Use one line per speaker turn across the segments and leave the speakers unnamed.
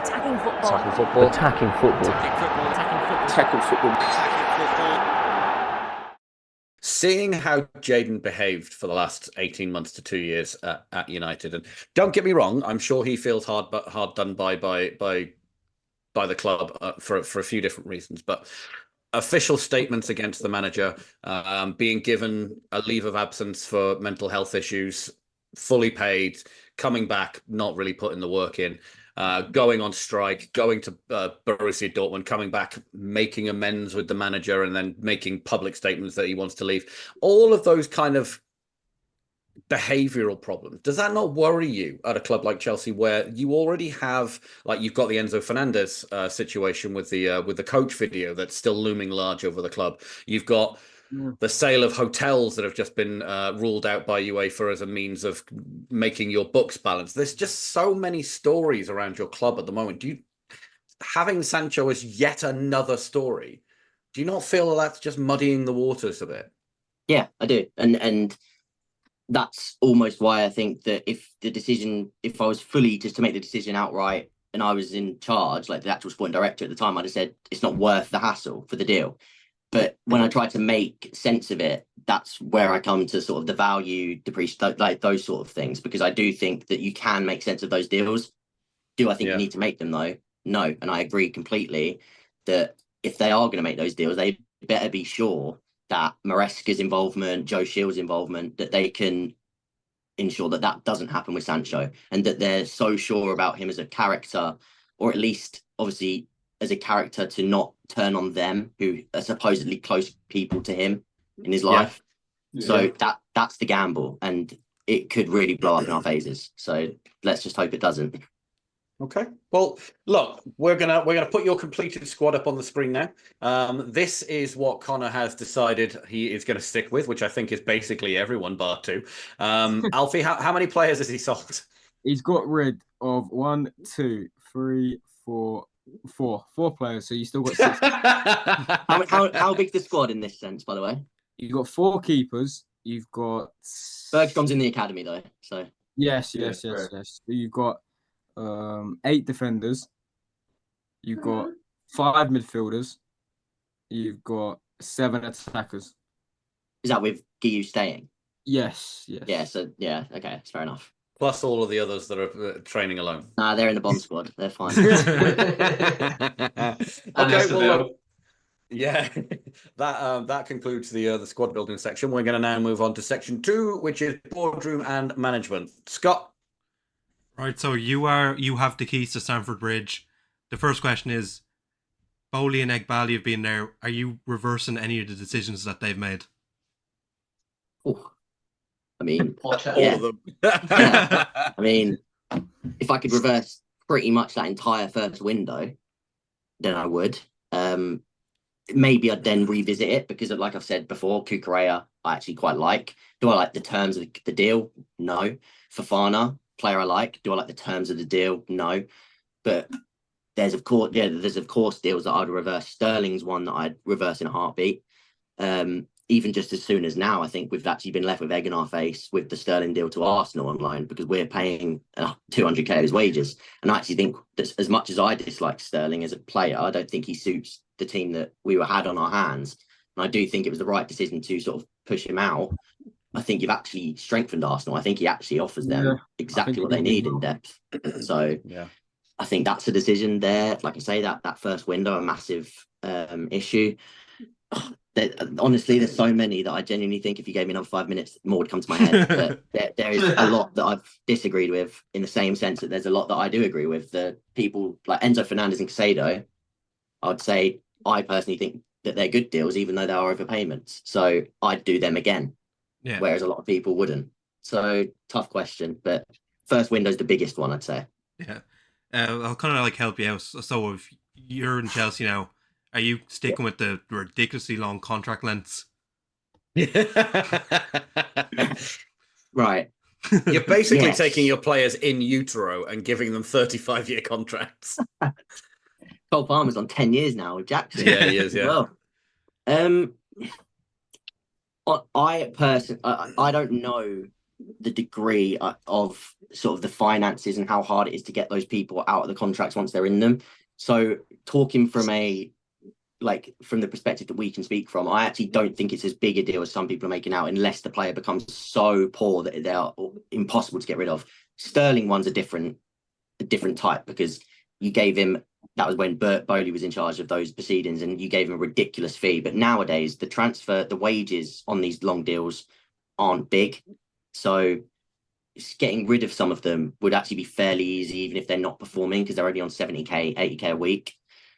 Attacking football.
Attacking football.
Attacking football.
Attacking football.
Attacking football. Seeing how Jadon behaved for the last 18 months to 2 years at United, and don't get me wrong, I'm sure he feels hard done by the club for a few different reasons, but official statements against the manager, being given a leave of absence for mental health issues, fully paid, coming back, not really putting the work in, going on strike, going to Borussia Dortmund, coming back, making amends with the manager, and then making public statements that he wants to leave. All of those kind of behavioral problems. Does that not worry you at a club like Chelsea, where you already have, like, you've got the Enzo Fernandez situation with the coach video that's still looming large over the club. You've got the sale of hotels that have just been ruled out by UEFA as a means of making your books balance. There's just so many stories around your club at the moment. Having Sancho as yet another story, do you not feel that that's just muddying the waters a bit?
Yeah, I do. And that's almost why I think that if I was fully just to make the decision outright and I was in charge, like the actual sporting director at the time, I'd have said it's not worth the hassle for the deal. But when I try to make sense of it, that's where I come to sort of the value depreciation, like those sort of things, because I do think that you can make sense of those deals. Do I think you need to make them though? No. And I agree completely that if they are going to make those deals, they better be sure that Maresca's involvement, Joe Shield's involvement, that they can ensure that that doesn't happen with Sancho, and that they're so sure about him as a character, or at least obviously as a character, to not turn on them who are supposedly close people to him in his life. So that's the gamble, and it could really blow up in our faces. So let's just hope it doesn't.
Okay. Well, look, we're gonna put your completed squad up on the screen now. This is what Connor has decided he is going to stick with, which I think is basically everyone bar two. Alfie, how many players has he sold?
He's got rid of 1, 2, 3, 4 players. So you still got 6.
How big's the squad in this sense, by the way?
You've got 4 keepers. You've got
Bergstrom's in the academy though, so
yes. You've got 8 defenders. You've got 5 midfielders. You've got 7 attackers.
Is that with Guiu staying?
Yes.
Yeah, so yeah, okay, that's fair enough.
Plus all of the others that are training alone.
Nah, they're in the bomb squad. They're fine.
Okay, well, yeah, that concludes the squad building section. We're going to now move on to section 2, which is boardroom and management. Scott.
Right, so you have the keys to Stamford Bridge. The first question is, Bowley and Egbali have been there. Are you reversing any of the decisions that they've made?
Oh, I mean,
all of them.
Yeah. I mean, if I could reverse pretty much that entire first window, then I would. Maybe I'd then revisit it because, like I've said before, Cucurella I actually quite like. Do I like the terms of the deal? No. Fofana, player I like. Do I like the terms of the deal? No. But there's of course deals that I'd reverse. Sterling's one that I'd reverse in a heartbeat. Even just as soon as now, I think we've actually been left with egg in our face with the Sterling deal to Arsenal online, because we're paying 200k of his wages. And I actually think that as much as I dislike Sterling as a player, I don't think he suits the team that we had on our hands. And I do think it was the right decision to sort of push him out. I think you've actually strengthened Arsenal. I think he actually offers them exactly what they need in depth. So I think that's a decision there. Like I say, that first window, a massive issue. Honestly, there's so many that I genuinely think if you gave me another 5 minutes, more would come to my head. But there is a lot that I've disagreed with, in the same sense that there's a lot that I do agree with. The people like Enzo Fernandez and Casado, I'd say I personally think that they're good deals, even though they are overpayments. So I'd do them again, whereas a lot of people wouldn't. So tough question, but first window's the biggest one, I'd say.
Yeah, I'll kind of like help you out. So if you're in Chelsea now, are you sticking with the ridiculously long contract lengths?
Right.
You're basically taking your players in utero and giving them 35-year contracts.
Cole Palmer's on 10 years now with Jackson.
Yeah, he is, yeah.
Well, I personally, I don't know the degree of sort of the finances and how hard it is to get those people out of the contracts once they're in them. So talking from from the perspective that we can speak from, I actually don't think it's as big a deal as some people are making out, unless the player becomes so poor that they are impossible to get rid of. Sterling one's a different type, because you gave him, that was when Bert Bowley was in charge of those proceedings, and you gave him a ridiculous fee. But nowadays, the wages on these long deals aren't big. So getting rid of some of them would actually be fairly easy, even if they're not performing, because they're only on 70k, 80k a week.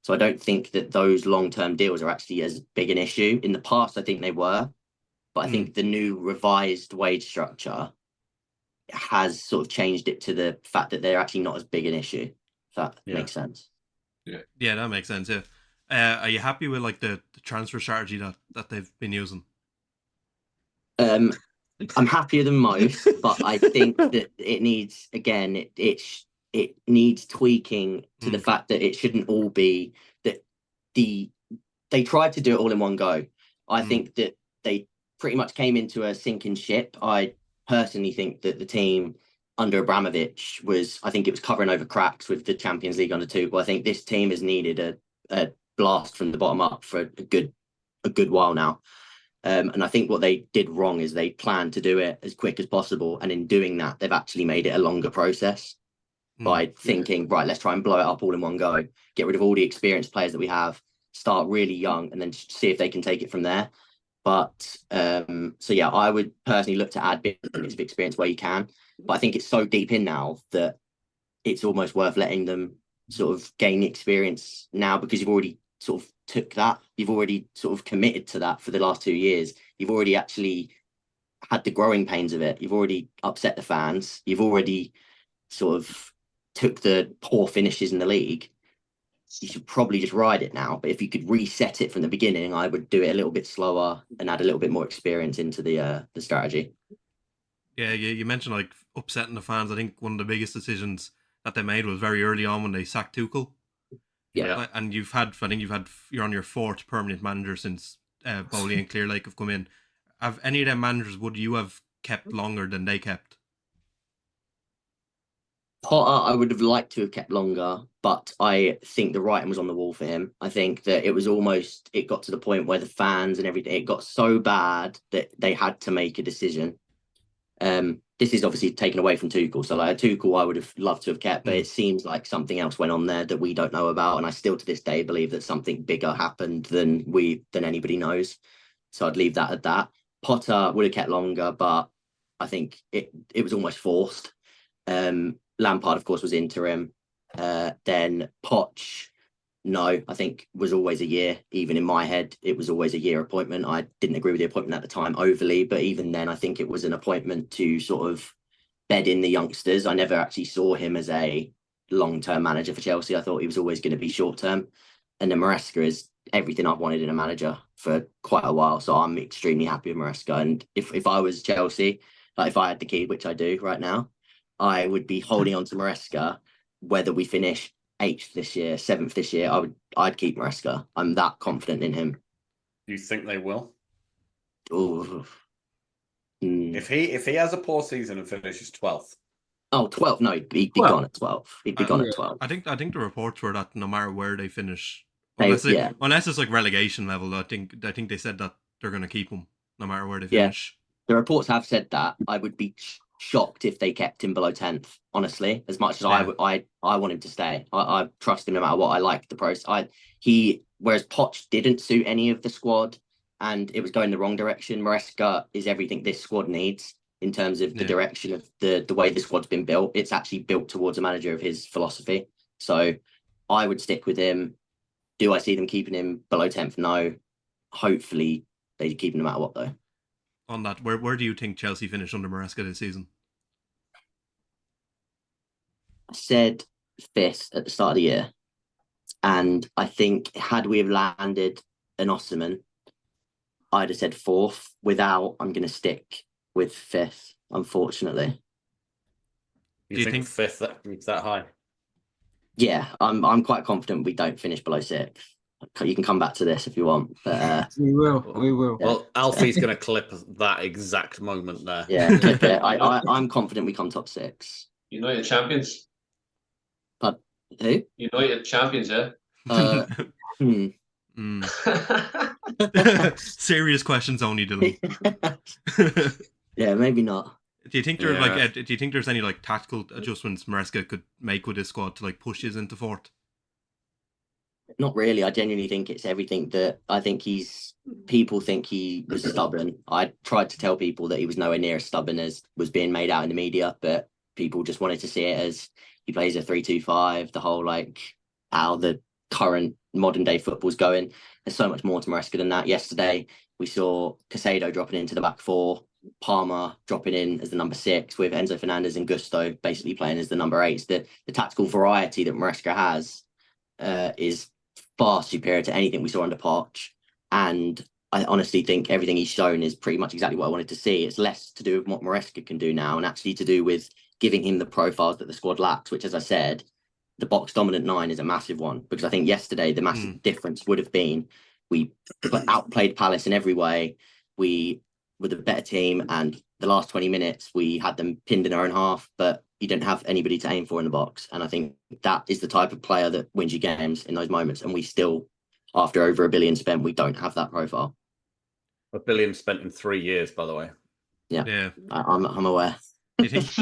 So I don't think that those long-term deals are actually as big an issue. In the past, I think they were, but I think the new revised wage structure has sort of changed it to the fact that they're actually not as big an issue. If that makes sense.
Yeah, that makes sense. Yeah. Are you happy with like the transfer strategy that they've been using?
I'm happier than most, but I think that it needs, again, it needs tweaking to the fact that it shouldn't all be that they tried to do it all in one go. I think that they pretty much came into a sinking ship. I personally think that the team under Abramovich I think it was covering over cracks with the Champions League under Tuchel. I think this team has needed a blast from the bottom up for a good while now. And I think what they did wrong is they planned to do it as quick as possible. And in doing that, they've actually made it a longer process by thinking, right, let's try and blow it up all in one go, get rid of all the experienced players that we have, start really young, and then see if they can take it from there. But so yeah, I would personally look to add bits of experience where you can. But I think it's so deep in now that it's almost worth letting them sort of gain experience now, because you've already sort of took that, you've already sort of committed to that for the last 2 years. You've already actually had the growing pains of it. You've already upset the fans. You've already sort of took the poor finishes in the league. You should probably just ride it now. But if you could reset it from the beginning, I would do it a little bit slower and add a little bit more experience into the strategy.
Yeah, you mentioned like upsetting the fans. I think one of the biggest decisions that they made was very early on when they sacked Tuchel.
Yeah.
And you're on your 4th permanent manager since Bowley and Clearlake have come in. Have any of them managers would you have kept longer than they kept?
Potter, I would have liked to have kept longer, but I think the writing was on the wall for him. I think that it got to the point where the fans and everything, it got so bad that they had to make a decision. This is obviously taken away from Tuchel. So like Tuchel, I would have loved to have kept, but it seems like something else went on there that we don't know about. And I still to this day believe that something bigger happened than anybody knows. So I'd leave that at that. Potter would have kept longer, but I think it was almost forced. Lampard, of course, was interim. Then Poch, no, I think was always a year. Even in my head, it was always a year appointment. I didn't agree with the appointment at the time overly, but even then, I think it was an appointment to sort of bed in the youngsters. I never actually saw him as a long-term manager for Chelsea. I thought he was always going to be short-term. And then Maresca is everything I've wanted in a manager for quite a while. So I'm extremely happy with Maresca. And if I was Chelsea, like if I had the key, which I do right now, I would be holding on to Maresca, whether we finish 8th this year, 7th this year. I'd keep Maresca. I'm that confident in him.
Do you think they will?
Ooh.
If he has a poor season and finishes 12th.
Oh, 12. No, he'd be gone at 12. He'd be gone at 12.
I think the reports were that no matter where they finish,
Unless
it's like relegation level, I think they said that they're going to keep him no matter where they finish.
The reports have said that. I would be shocked if they kept him below 10th, honestly, as much as I want him to stay. I trust him no matter what. I like the process. Whereas Poch didn't suit any of the squad and it was going the wrong direction. Maresca is everything this squad needs in terms of the direction of the way the squad's been built. It's actually built towards a manager of his philosophy. So I would stick with him. Do I see them keeping him below 10th? No. Hopefully they keep him no matter what, though.
On that, where do you think Chelsea finished under Maresca this season?
I said 5th at the start of the year. And I think had we have landed an Osimhen, I'd have said 4th. Without, I'm going to stick with 5th, unfortunately.
Do you think 5th is that high?
Yeah, I'm quite confident we don't finish below 6th. You can come back to this if you want, but
We will.
Yeah.
Well, Alfie's going to clip that exact moment there.
yeah, clip it. I'm confident we come top 6.
United champions.
Who?
United champions, yeah.
Serious questions only, Dylan.
Yeah, maybe not.
Do you think there
Yeah.
do you think there's any like tactical adjustments Maresca could make with his squad to like push his into fourth?
Not really. I genuinely think it's everything that I think people think he was stubborn. I tried to tell people that he was nowhere near as stubborn as was being made out in the media, but people just wanted to see it as he plays a 3-2-5, the whole like how the current modern day football's going. There's so much more to Maresca than that. Yesterday, we saw Casado dropping into the back 4, Palmer dropping in as the number 6, with Enzo Fernandez and Gusto basically playing as the number 8. The tactical variety that Maresca has is far superior to anything we saw under Poch. And I honestly think everything he's shown is pretty much exactly what I wanted to see. It's less to do with what Maresca can do now and actually to do with giving him the profiles that the squad lacks, which, as I said, the box dominant 9 is a massive one, because I think yesterday the massive difference would have been we outplayed Palace in every way. We were the better team, and the last 20 minutes we had them pinned in our own half, but you didn't have anybody to aim for in the box. And I think that is the type of player that wins you games in those moments. And we still, after over $1 billion spent, we don't have that profile.
$1 billion spent in 3 years, by the way.
Yeah.
I'm aware.
Do you think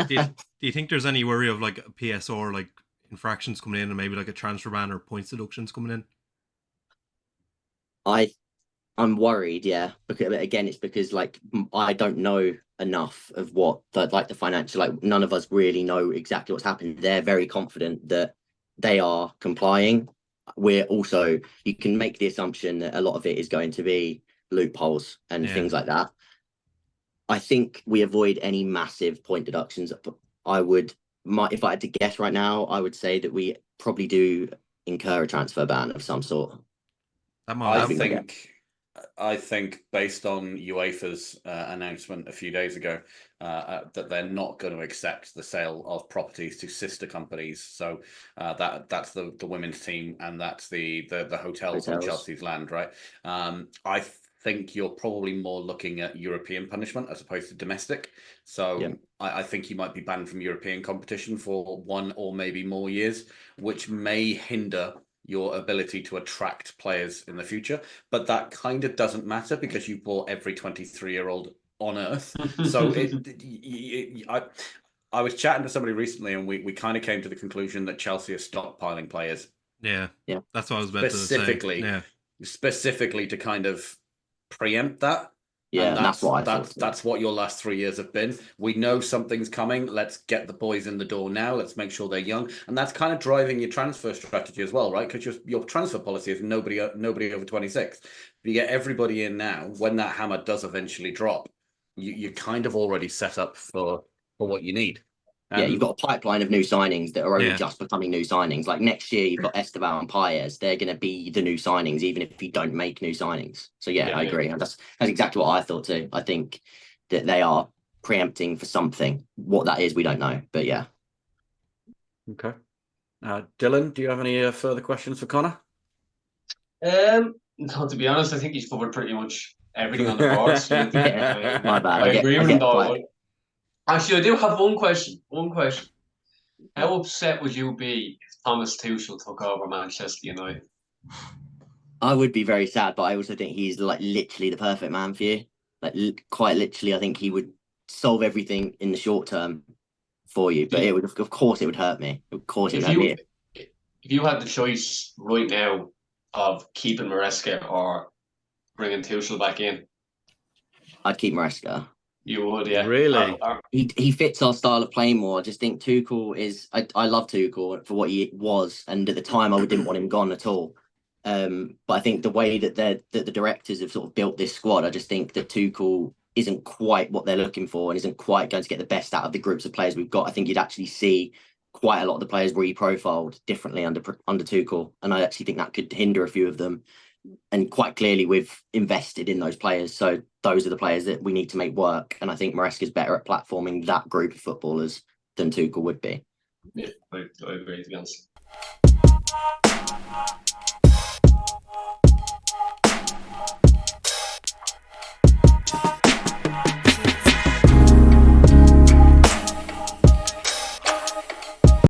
do you think there's any worry of like a PSR like infractions coming in and maybe like a transfer ban or points deductions coming in?
I'm worried, yeah. Because again, it's because like I don't know enough of what the financial, like none of us really know exactly what's happened. They're very confident that they are complying. We're also, you can make the assumption that a lot of it is going to be loopholes and things like that. I think we avoid any massive point deductions. If I had to guess right now, I would say that we probably do incur a transfer ban of some sort.
I think based on UEFA's announcement a few days ago that they're not going to accept the sale of properties to sister companies. So that's the women's team, and that's the hotels on Chelsea's land, right? I think you're probably more looking at European punishment as opposed to domestic. So I think you might be banned from European competition for 1 or maybe more years, which may hinder your ability to attract players in the future. But that kind of doesn't matter because you bought every 23-year-old on earth. So I was chatting to somebody recently, and we kind of came to the conclusion that Chelsea are stockpiling players.
Yeah. That's what I was about to say.
Specifically to kind of preempt that.
Yeah, and that's what I thought.
That's what your last 3 years have been. We know something's coming. Let's get the boys in the door now. Let's make sure they're young, and that's kind of driving your transfer strategy as well, right? Because your transfer policy is nobody over 26. If you get everybody in now, when that hammer does eventually drop, you're kind of already set up for what you need.
You've got a pipeline of new signings that are only just becoming new signings. Like next year, you've got Esteban and Paez. They're going to be the new signings, even if you don't make new signings. So I agree. That's exactly what I thought too. I think that they are preempting for something. What that is, we don't know. But yeah.
Okay. Dylan, do you have any further questions for Connor?
No, to be honest, I think he's covered pretty much everything on the board.
My bad.
I agree with him though. Actually, I do have one question. How upset would you be if Thomas Tuchel took over Manchester United?
I would be very sad, but I also think he's like literally the perfect man for you. Like quite literally, I think he would solve everything in the short term for you. But of course, it would hurt me. Of course, it would hurt me.
If you had the choice right now of keeping Maresca or bringing Tuchel back in,
I'd keep Maresca.
You would, yeah.
Really?
He fits our style of play more. I just think Tuchel is. I love Tuchel for what he was, and at the time I didn't want him gone at all. But I think the way that the directors have sort of built this squad, I just think that Tuchel isn't quite what they're looking for, and isn't quite going to get the best out of the groups of players we've got. I think you'd actually see quite a lot of the players reprofiled differently under Tuchel, and I actually think that could hinder a few of them. And quite clearly, we've invested in those players. So those are the players that we need to make work. And I think Maresca is better at platforming that group of footballers than Tuchel would be.
Yeah, I agree, to be honest.